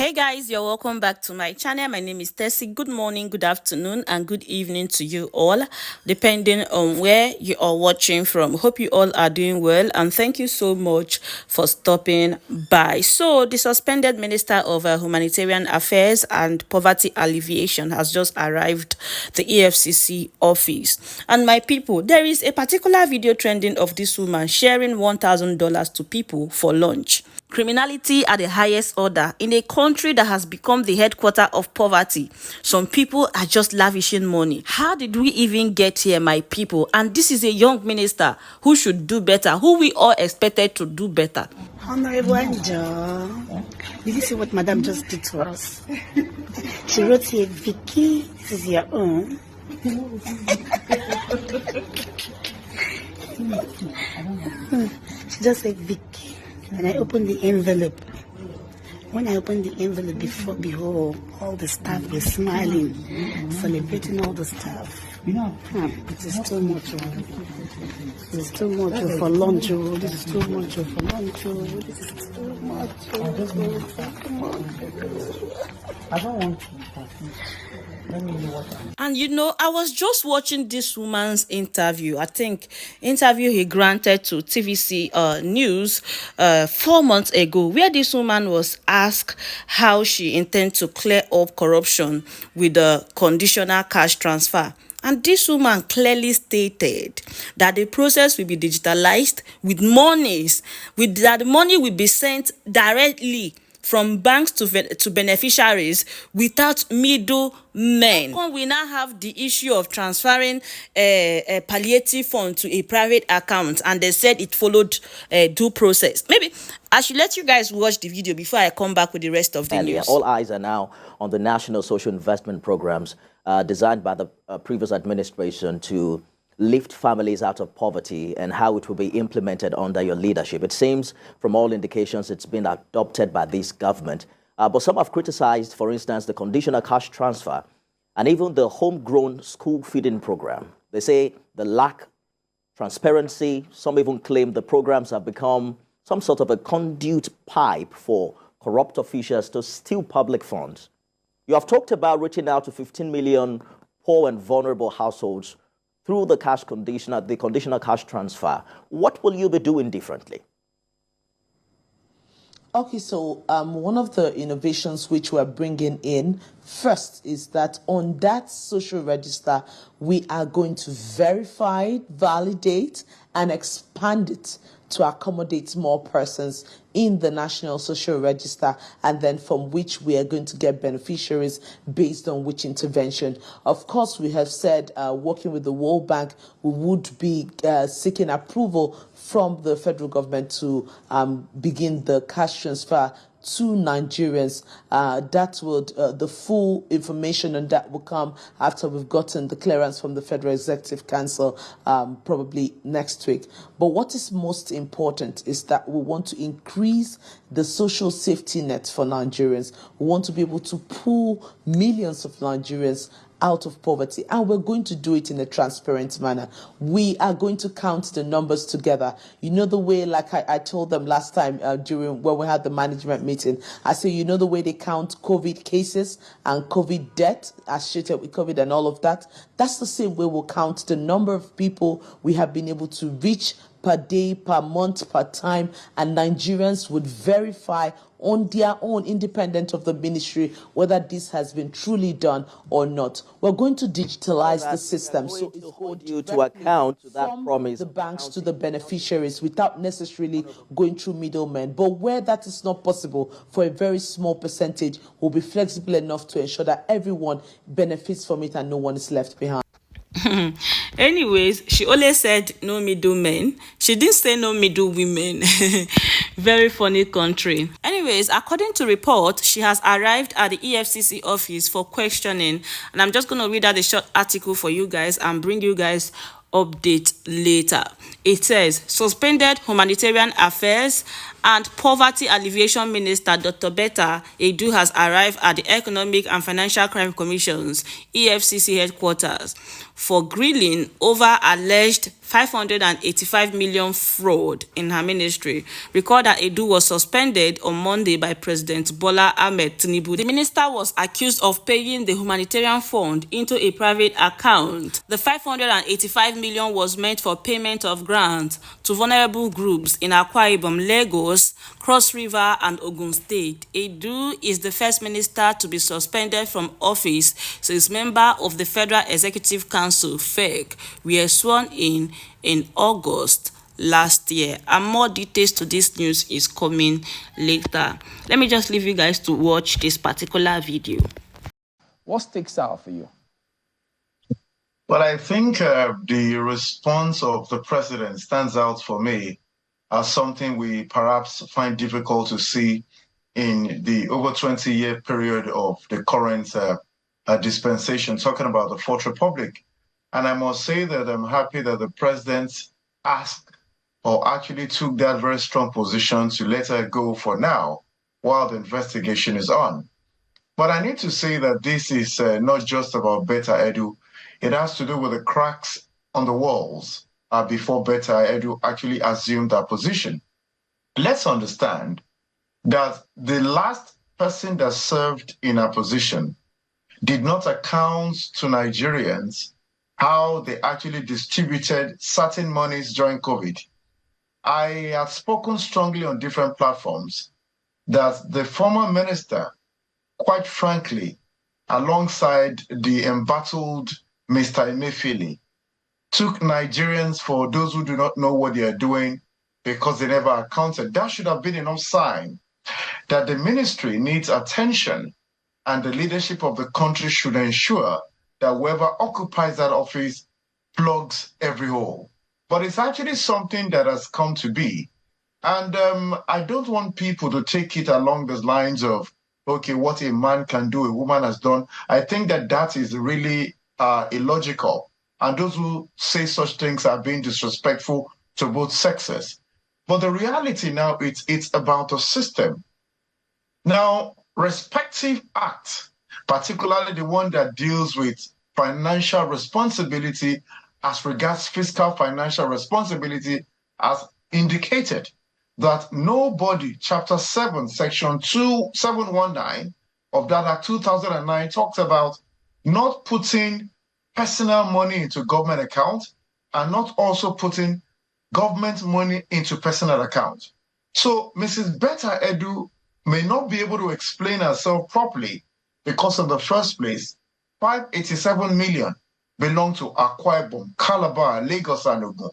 Hey guys, you're welcome back to my channel. My name is Tessie. Good morning, good afternoon, and good evening to you all, depending on where you are watching from. Hope you all are doing well, and thank you so much for stopping by. So, the suspended Minister of Humanitarian Affairs and Poverty Alleviation has just arrived the EFCC office. And my people, there is a particular video trending of this woman sharing $1,000 to people for lunch. Criminality at the highest order in a country that has become the headquarters of poverty. Some people are just lavishing money. How did we even get here, my people? And this is a young minister who should do better, who we all expected to do better. Honorable Angel, did you see what Madam just did to us? She wrote here, Vicky, this is your own. She just said Vicky. And I opened the envelope. When I opened the envelope, behold, all the staff were smiling, celebrating all the staff. It is too much. This is too much for lunch. This is too much for lunch. This is too much. I don't want to. And you know, I was just watching this woman's interview. I think interview he granted to TVC News 4 months ago, where this woman was asked how she intends to clear up corruption with the conditional cash transfer. And this woman clearly stated that the process will be digitalized with monies, that the money will be sent directly from banks to beneficiaries without middlemen. We now have the issue of transferring a palliative fund to a private account, and they said it followed due process. Maybe I should let you guys watch the video before I come back with the rest of the news. All eyes are now on the National Social Investment Programs designed by the previous administration to lift families out of poverty, and how it will be implemented under your leadership. It seems, from all indications, it's been adopted by this government. But some have criticized, for instance, the conditional cash transfer and even the homegrown school feeding program. They say the lack transparency. Some even claim the programs have become some sort of a conduit pipe for corrupt officials to steal public funds. You have talked about reaching out to 15 million poor and vulnerable households through the conditional cash transfer. What will you be doing differently? Okay, so one of the innovations which we're bringing in first is that on that social register, we are going to verify, validate, and expand it to accommodate more persons in the National Social Register, and then from which we are going to get beneficiaries based on which intervention. Of course, we have said, working with the World Bank, we would be seeking approval from the federal government to begin the cash transfer to Nigerians. That would, the full information on that will come after we've gotten the clearance from the Federal Executive Council, probably next week. But what is most important is that we want to increase the social safety net for Nigerians. We want to be able to pull millions of Nigerians out of poverty, and we're going to do it in a transparent manner. We are going to count the numbers together. You know the way, like I told them last time during when we had the management meeting, I say, you know the way they count COVID cases and COVID death associated with COVID and all of that? That's the same way we'll count the number of people we have been able to reach per day, per month, per time, and Nigerians would verify on their own, independent of the ministry, whether this has been truly done or not. We're going to digitalize the system, so it's hold you to account to that promise. The banks to the beneficiaries without necessarily going through middlemen. But where that is not possible, for a very small percentage, we'll be flexible enough to ensure that everyone benefits from it and no one is left behind. Anyways, she only said no middlemen. She didn't say no middle women. Very funny country. Anyways, according to report, she has arrived at the EFCC office for questioning, and I'm just going to read out a short article for you guys and bring you guys update later. It says, suspended humanitarian affairs And Poverty Alleviation Minister Dr. Betta Edu has arrived at the Economic and Financial Crime Commission's EFCC headquarters for grilling over alleged 585 million fraud in her ministry. Recall that Edu was suspended on Monday by President Bola Ahmed Tinubu. The minister was accused of paying the humanitarian fund into a private account. The 585 million was meant for payment of grants to vulnerable groups in Akwa Ibom, Lagos, Cross River and Ogun State. Edu is the first minister to be suspended from office since members of the Federal Executive Council (FEC) were sworn in August last year. And more details to this news is coming later. Let me just leave you guys to watch this particular video. What sticks out for you? Well, I think the response of the president stands out for me as something we perhaps find difficult to see in the over 20-year period of the current dispensation, talking about the Fourth Republic. And I must say that I'm happy that the president asked or actually took that very strong position to let her go for now while the investigation is on. But I need to say that this is not just about Betta Edu. It has to do with the cracks on the walls before Betta Edu actually assumed that position. Let's understand that the last person that served in a position did not account to Nigerians how they actually distributed certain monies during COVID. I have spoken strongly on different platforms that the former minister, quite frankly, alongside the embattled Mr. Emefiele, took Nigerians for those who do not know what they are doing because they never accounted. That should have been enough sign that the ministry needs attention and the leadership of the country should ensure that whoever occupies that office plugs every hole. But it's actually something that has come to be. And I don't want people to take it along the lines of, okay, what a man can do, a woman has done. I think that that is really illogical. And those who say such things are being disrespectful to both sexes. But the reality now, it's about a system. Now, respective acts, particularly the one that deals with financial responsibility as regards fiscal financial responsibility, has indicated that nobody, Chapter 7, Section 2719 of that Act 2009 talks about not putting personal money into government accounts and not also putting government money into personal accounts. So Mrs. Betta Edu may not be able to explain herself properly because in the first place, 587 million belong to Akwa Ibom, Calabar, Lagos, and Ogun.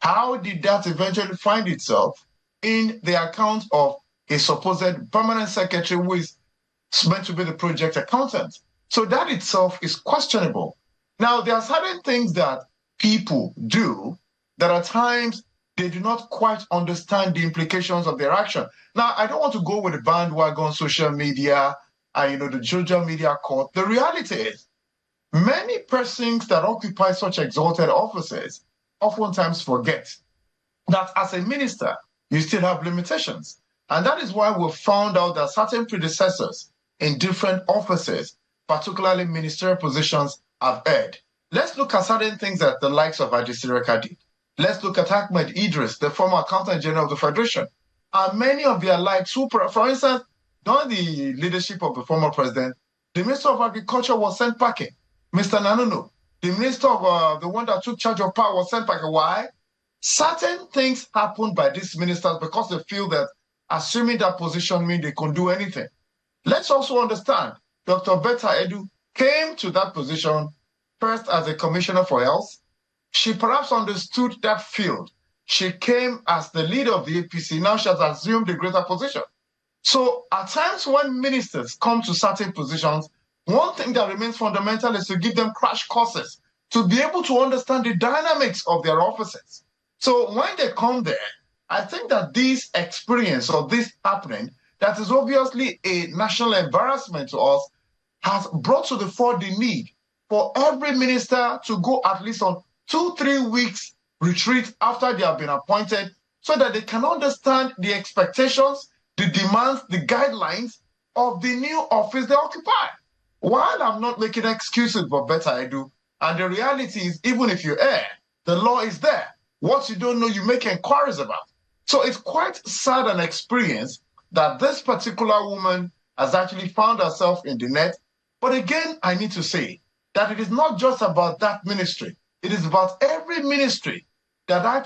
How did that eventually find itself in the account of a supposed permanent secretary who is meant to be the project accountant? So that itself is questionable. Now, there are certain things that people do that at times they do not quite understand the implications of their action. Now, I don't want to go with the bandwagon social media and the social media court. The reality is, many persons that occupy such exalted offices oftentimes forget that as a minister, you still have limitations. And that is why we've found out that certain predecessors in different offices, particularly ministerial positions, have erred. Let's look at certain things that the likes of Adisireka did. Let's look at Ahmed Idris, the former Accountant General of the Federation, and many of their likes who, for instance, during the leadership of the former president, the Minister of Agriculture was sent packing. Mr. Nanuno, the Minister of the one that took charge of power, was sent packing. Why? Certain things happened by these ministers because they feel that assuming that position means they can do anything. Let's also understand, Dr. Betta Edu came to that position first as a commissioner for health. She perhaps understood that field. She came as the leader of the APC. Now she has assumed a greater position. So at times when ministers come to certain positions, one thing that remains fundamental is to give them crash courses to be able to understand the dynamics of their offices. So when they come there, I think that this experience or this happening, that is obviously a national embarrassment to us, has brought to the fore the need for every minister to go at least on 2-3 weeks retreat after they have been appointed so that they can understand the expectations, the demands, the guidelines of the new office they occupy. While I'm not making excuses for Betta Edu, and the reality is, even if you err, the law is there. What you don't know, you make inquiries about. So it's quite sad an experience that this particular woman has actually found herself in the net. But again, I need to say that it is not just about that ministry. It is about every ministry that actually